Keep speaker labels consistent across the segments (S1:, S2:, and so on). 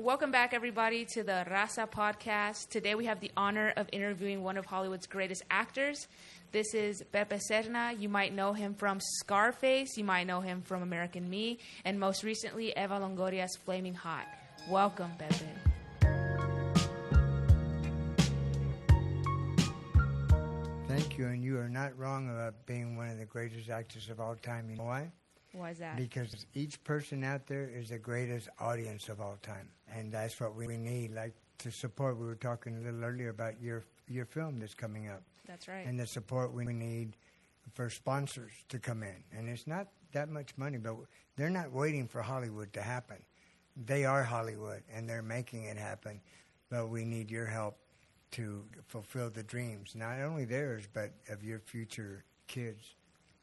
S1: Welcome back, everybody, to the Raza podcast. Today we have the honor of interviewing one of Hollywood's greatest actors. This is Pepe Serna. You might know him from Scarface. You might know him from American Me. And most recently, Eva Longoria's Flamin Hot. Welcome, Pepe.
S2: Thank you, and you are not wrong about being one of the greatest actors of all time. You know why?
S1: Why is that?
S2: Because each person out there is the greatest audience of all time, and that's what we need, like to support. We were talking a little earlier about your film that's coming up.
S1: That's right.
S2: And the support we need for sponsors to come in. And it's not that much money, but they're not waiting for Hollywood to happen. They are Hollywood, and they're making it happen, but we need your help to fulfill the dreams, not only theirs, but of your future kids.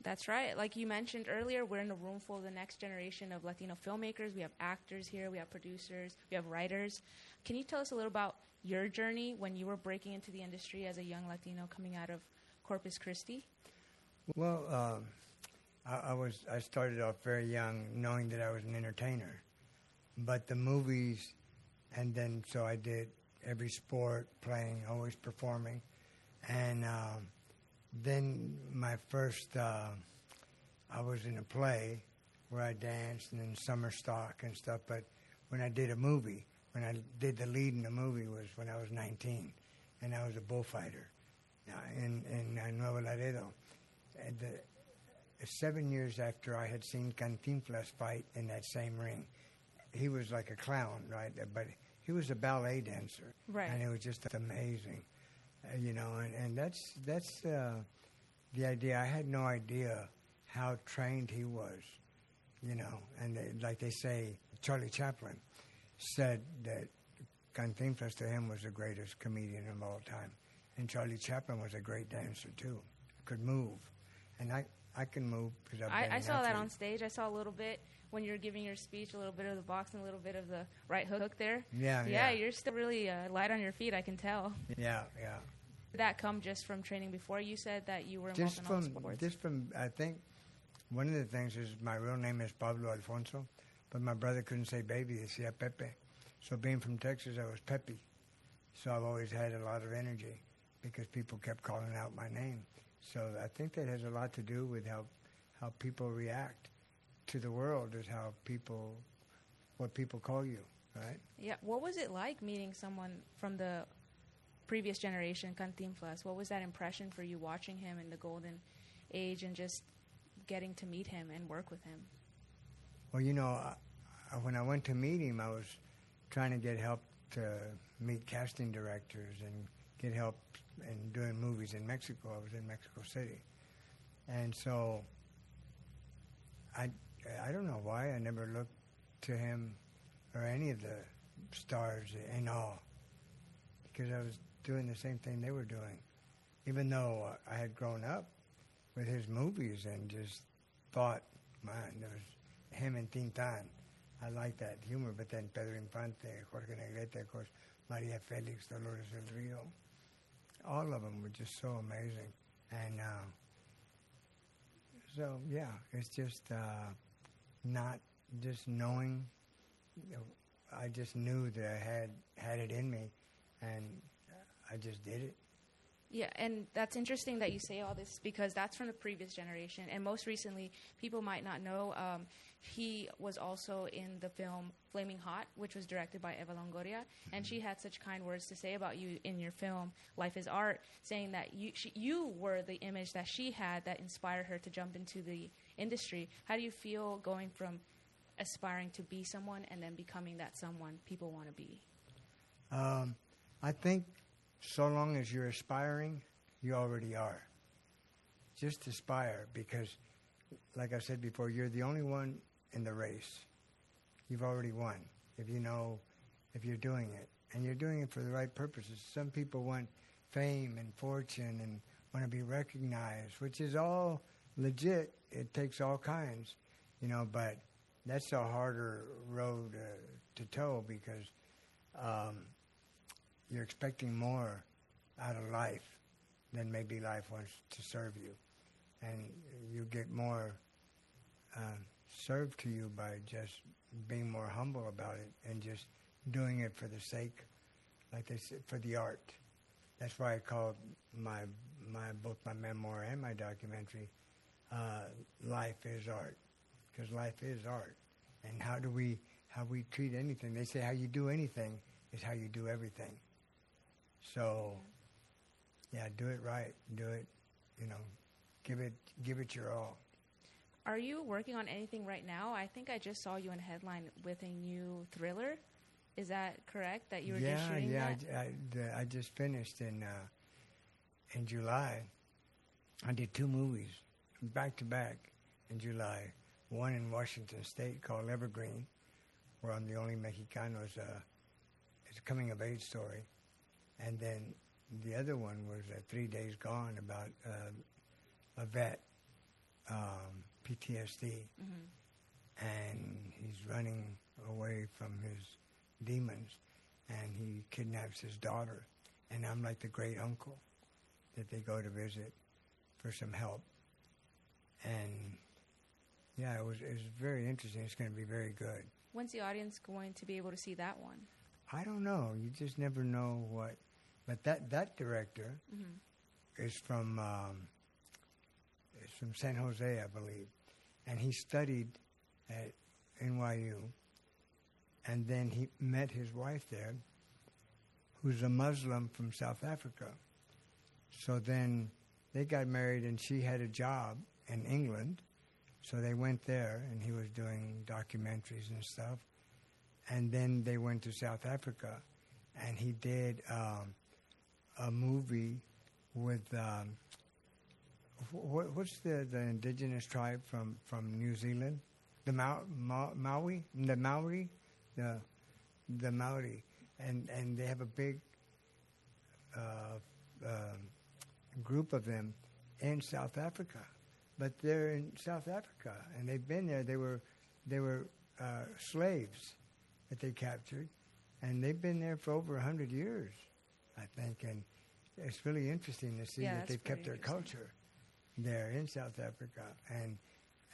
S1: That's right. Like you mentioned earlier, we're in a room full of the next generation of Latino filmmakers. We have actors here. We have producers. We have writers. Can you tell us a little about your journey when you were breaking into the industry as a young Latino coming out of Corpus Christi?
S2: Well, I started off very young knowing that I was an entertainer. But the movies, and then so I did every sport, playing, always performing. And then my first, I was in a play where I danced and then summer stock and stuff. But when I did a movie, when I did the lead in the movie was when I was 19, and I was a bullfighter in Nuevo Laredo. And 7 years after I had seen Cantinflas fight in that same ring, he was like a clown, right? But he was a ballet dancer,
S1: right?
S2: And it was just amazing. And that's the idea. I had no idea how trained he was, and like they say, Charlie Chaplin said that Cantinflas to him was the greatest comedian of all time. And Charlie Chaplin was a great dancer too, could move. And I can move because
S1: I saw that on stage. I saw a little bit when you were giving your speech, a little bit of the boxing, a little bit of the right hook there.
S2: Yeah,
S1: you're still really light on your feet, I can tell.
S2: Yeah.
S1: Did that come just from training before? You said that you were involved in all sports.
S2: Just from, I think, one of the things is my real name is Pablo Alfonso, but my brother couldn't say baby, he said Pepe. So being from Texas, I was Pepe. So I've always had a lot of energy because people kept calling out my name. So I think that has a lot to do with how people react to the world, is what people call you, right?
S1: Yeah. What was it like meeting someone from the previous generation, Cantinflas? What was that impression for you watching him in the golden age and just getting to meet him and work with him?
S2: Well, when I went to meet him, I was trying to get help to meet casting directors and get help in doing movies in Mexico. I was in Mexico City. And so I don't know why I never looked to him or any of the stars in awe, because I was doing the same thing they were doing, even though I had grown up with his movies and just thought, man, there was him and Tintan. I like that humor, but then Pedro Infante, Jorge Negrete, of course, Maria Felix, Dolores del Rio, all of them were just so amazing. And so, yeah, it's just not just knowing. I just knew that I had it in me, and I just did it.
S1: Yeah, and that's interesting that you say all this because that's from the previous generation. And most recently, people might not know, he was also in the film Flamin Hot, which was directed by Eva Longoria. And she had such kind words to say about you in your film, Life is Art, saying that you were the image that she had that inspired her to jump into the industry. How do you feel going from aspiring to be someone and then becoming that someone people want to be?
S2: I think so long as you're aspiring, you already are. Just aspire, because, like I said before, you're the only one in the race. You've already won if you're doing it. And you're doing it for the right purposes. Some people want fame and fortune and want to be recognized, which is all legit. It takes all kinds, but that's a harder road to toe, because you're expecting more out of life than maybe life wants to serve you. And you get more served to you by just being more humble about it and just doing it for the sake, like they said, for the art. That's why I called both my memoir and my documentary, Life is Art, because life is art. And how we treat anything. They say how you do anything is how you do everything. So, yeah, do it right. Do it, give it your all.
S1: Are you working on anything right now? I think I just saw you in a headline with a new thriller. Is that correct? That you were just shooting that?
S2: I just finished in July. I did 2 movies back to back in July. One in Washington State called Evergreen, where I'm the only Mexicano. It's a coming-of-age story. And then the other one was 3 Days Gone, about a vet, PTSD. Mm-hmm. And he's running away from his demons, and he kidnaps his daughter. And I'm like the great uncle that they go to visit for some help. And yeah, it was very interesting. It's going to be very good.
S1: When's the audience going to be able to see that one?
S2: I don't know. You just never know what. But that director is from San Jose, I believe, and he studied at NYU, and then he met his wife there, who's a Muslim from South Africa. So then they got married, and she had a job in England. So they went there, and he was doing documentaries and stuff. And then they went to South Africa, and he did a movie with what's the indigenous tribe from New Zealand, the Maori, and they have a big group of them in South Africa. But they're in South Africa, and they've been there. They were slaves that they captured, and they've been there for over 100 years, I think. And it's really interesting to see that they've kept their culture there in South Africa. And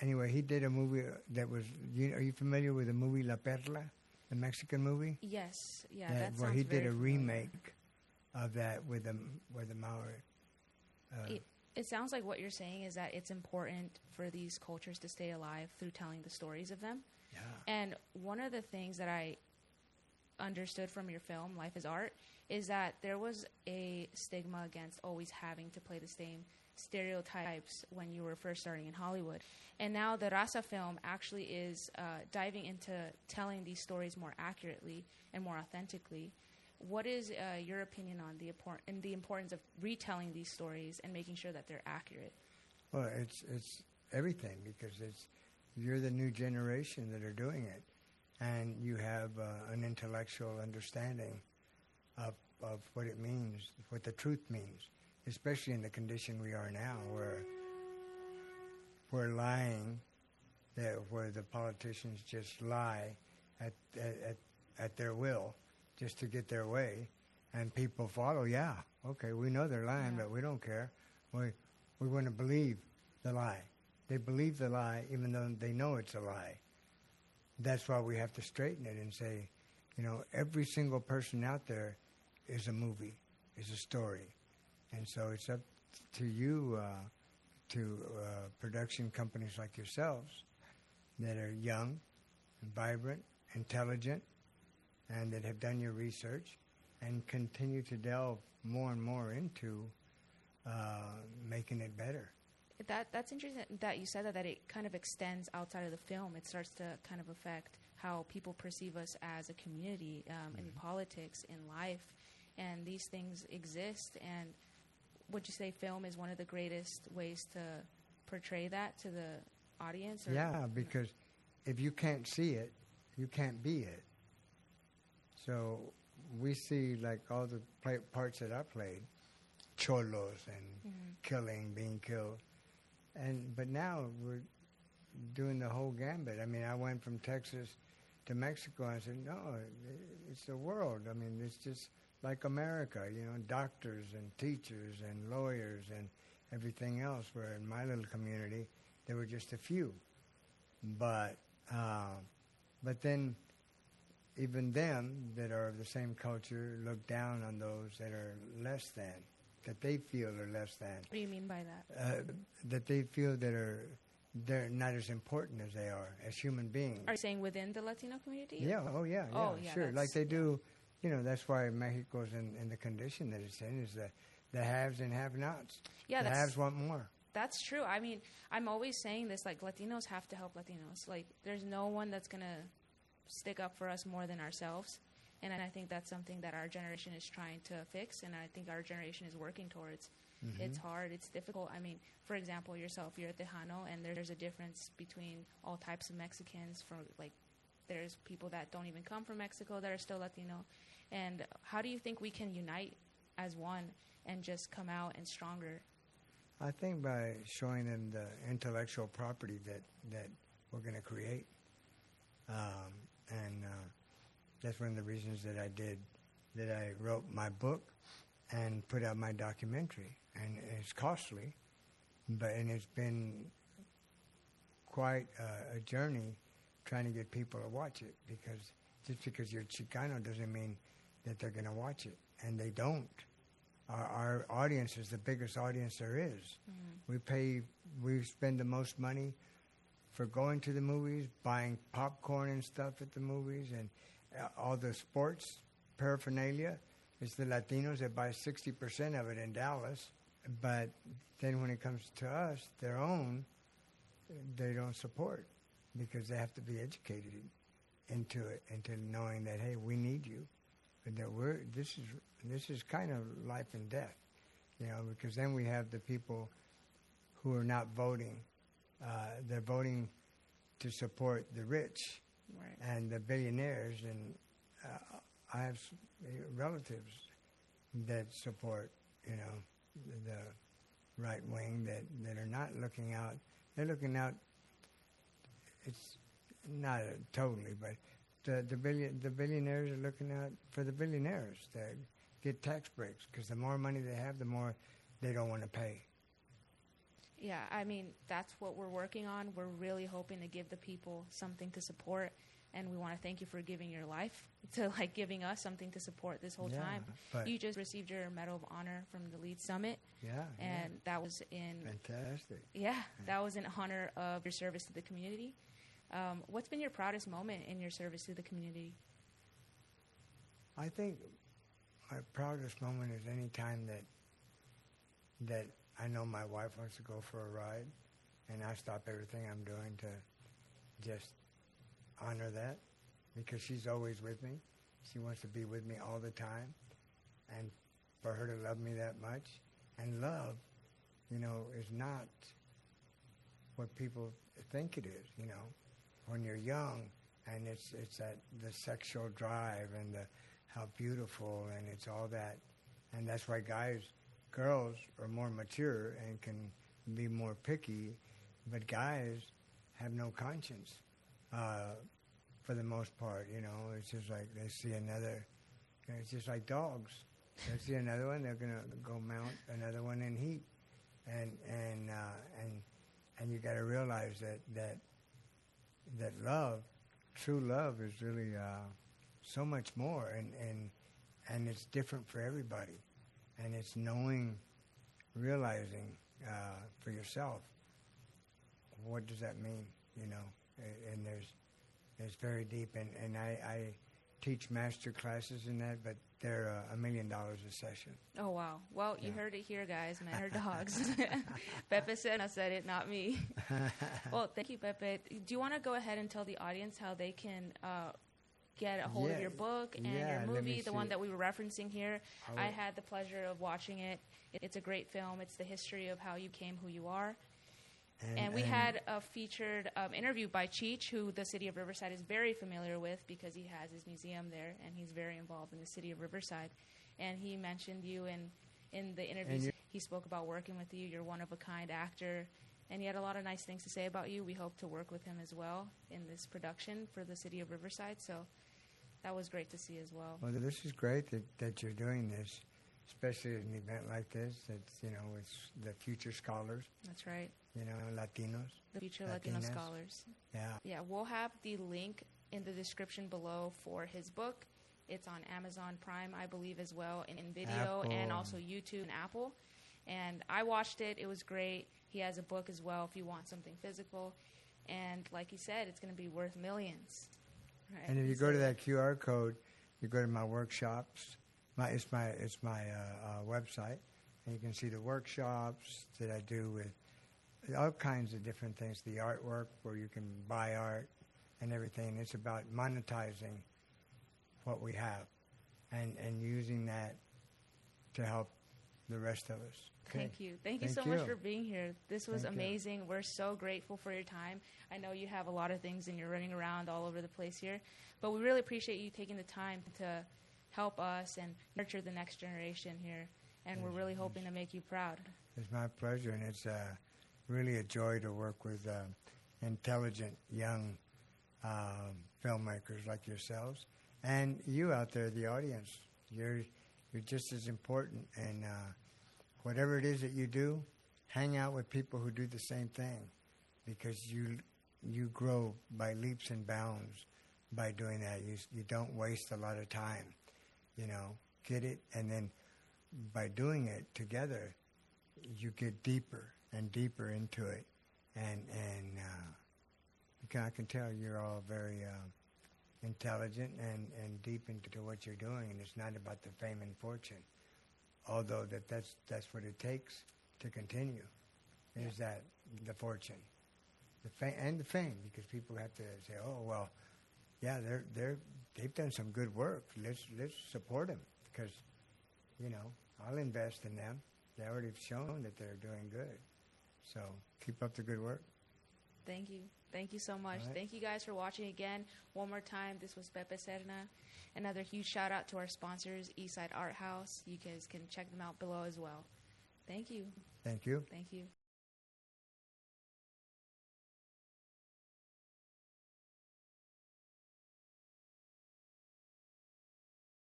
S2: anyway, he did a movie that was. Are you familiar with the movie La Perla, the Mexican movie?
S1: Yes, yeah.
S2: That
S1: That sounds
S2: where he did a
S1: familiar.
S2: remake of that with the Maori.
S1: It sounds like what you're saying is that it's important for these cultures to stay alive through telling the stories of them.
S2: Yeah.
S1: And one of the things that I understood from your film, Life is Art, is that there was a stigma against always having to play the same stereotypes when you were first starting in Hollywood. And now the Raza film actually is diving into telling these stories more accurately and more authentically. What is your opinion on the importance of retelling these stories and making sure that they're accurate?
S2: Well, it's everything, because you're the new generation that are doing it, and you have an intellectual understanding of what it means, what the truth means, especially in the condition we are now, where we're lying, where the politicians just lie at their will, just to get their way, and people follow. Yeah, okay, we know they're lying, but we don't care. We want to believe the lie. They believe the lie even though they know it's a lie. That's why we have to straighten it and say, every single person out there is a movie, is a story. And so it's up to you, to production companies like yourselves that are young, and vibrant, intelligent, and that have done your research and continue to delve more and more into making it better.
S1: That's interesting that you said that it kind of extends outside of the film. It starts to kind of affect how people perceive us as a community in politics, in life, and these things exist. And would you say film is one of the greatest ways to portray that to the audience?
S2: Yeah, because if you can't see it, you can't be it. So we see, like, all the parts that I played, cholos and killing, being killed. But now we're doing the whole gambit. I mean, I went from Texas to Mexico, and I said, no, it's the world. I mean, it's just like America, doctors and teachers and lawyers and everything else, where in my little community, there were just a few. But then even them that are of the same culture look down on those that are less than, that they feel are less than.
S1: What do you mean by that?
S2: That they feel that they're not as important as they are as human beings.
S1: Are you saying within the Latino community?
S2: Yeah. Oh yeah.
S1: Oh, yeah,
S2: Sure. Like they do. You know, that's why Mexico's in the condition that it's in, is the haves and have-nots.
S1: Yeah,
S2: the haves want more.
S1: That's true. I mean, I'm always saying this, like, Latinos have to help Latinos. Like, there's no one that's going to stick up for us more than ourselves. And I think that's something that our generation is trying to fix, and I think our generation is working towards. Mm-hmm. It's hard. It's difficult. I mean, for example, yourself, you're a Tejano, and there's a difference between all types of Mexicans. There's people that don't even come from Mexico that are still Latino. And how do you think we can unite as one and just come out and stronger?
S2: I think by showing them the intellectual property that we're going to create. And that's one of the reasons that I wrote my book and put out my documentary. And it's costly, and it's been quite a journey trying to get people to watch it, because just because you're Chicano doesn't mean that they're going to watch it, and they don't. Our audience is the biggest audience there is. Mm-hmm. We spend the most money for going to the movies, buying popcorn and stuff at the movies, and all the sports paraphernalia. It's the Latinos that buy 60% of it in Dallas. But then when it comes to us, their own, they don't support, because they have to be educated into it, into knowing that, hey, we need you. And that this is kind of life and death, you know, because then we have the people who are not voting. They're voting to support the rich, right, and the billionaires. And I have relatives that support, you know, the right wing that are not looking out. They're looking out. It's not totally, but the billionaires are looking out for the billionaires to get tax breaks, because the more money they have, the more they don't want to pay.
S1: Yeah, I mean, that's what we're working on. We're really hoping to give the people something to support, and we want to thank you for giving your life to, like, giving us something to support this whole time. You just received your Medal of Honor from the Lead Summit.
S2: Yeah.
S1: And that was in...
S2: Fantastic.
S1: Yeah, that was in honor of your service to the community. What's been your proudest moment in your service to the community?
S2: I think my proudest moment is any time that I know my wife wants to go for a ride, and I stop everything I'm doing to just honor that, because she's always with me. She wants to be with me all the time, and for her to love me that much. And love, you know, is not what people think it is, you know. When you're young, and it's that the sexual drive and how beautiful, and it's all that. And that's why girls are more mature and can be more picky, but guys have no conscience for the most part, you know. It's just like they see another, you know, it's just like dogs. They see another one, they're going to go mount another one in heat. And you got to realize that love, true love, is really so much more, and it's different for everybody. And it's realizing for yourself, what does that mean, you know? And it's very deep, and I teach master classes in that, but they're $1 million a session.
S1: Oh, wow. Well, you heard it here, guys. Men are dogs. Pepe Serna said it, not me. Well, thank you, Pepe. Do you want to go ahead and tell the audience how they can get a hold of your book and your movie, the one that we were referencing here? I had the pleasure of watching it. It's a great film. It's the history of how you became who you are. And we had a featured interview by Cheech, who the city of Riverside is very familiar with, because he has his museum there, and he's very involved in the city of Riverside. And he mentioned you in the interviews. He spoke about working with you. You're one-of-a-kind actor. And he had a lot of nice things to say about you. We hope to work with him as well in this production for the city of Riverside. So that was great to see as well.
S2: Well, this is great that you're doing this, especially at an event like this. It's, you know, it's the future scholars.
S1: That's right.
S2: You know, Latinos.
S1: The future Latino scholars.
S2: Yeah.
S1: Yeah, we'll have the link in the description below for his book. It's on Amazon Prime, I believe, as well, in video,
S2: Apple.
S1: and also YouTube and Apple. And I watched it. It was great. He has a book as well if you want something physical. And like he said, it's going to be worth millions. Right?
S2: And if you go to that QR code, you go to my workshops. It's my website, and you can see the workshops that I do with all kinds of different things. The artwork where you can buy art and everything. It's about monetizing what we have, and using that to help the rest of us. Okay.
S1: Thank you. Thank you so much for being here. This was amazing. We're so grateful for your time. I know you have a lot of things and you're running around all over the place here, but we really appreciate you taking the time to help us and nurture the next generation here, and we're really hoping to make you proud.
S2: It's my pleasure, and it's really a joy to work with intelligent young filmmakers like yourselves. And you out there, the audience, you're just as important. And whatever it is that you do, hang out with people who do the same thing, because you grow by leaps and bounds by doing that. You don't waste a lot of time. Get it, and then by doing it together, you get deeper and deeper into it. And I can tell you're all very intelligent and deep into what you're doing, and it's not about the fame and fortune, although that's what it takes to continue. Is that the fortune, the fame, because people have to say, oh well, yeah, they've done some good work. Let's support them, because I'll invest in them. They already have shown that they're doing good. So keep up the good work.
S1: Thank you. Thank you so much.
S2: Right.
S1: Thank you guys for watching again. One more time, this was Pepe Serna. Another huge shout out to our sponsors, Eastside Art House. You guys can check them out below as well. Thank you.
S2: Thank you.
S1: Thank you.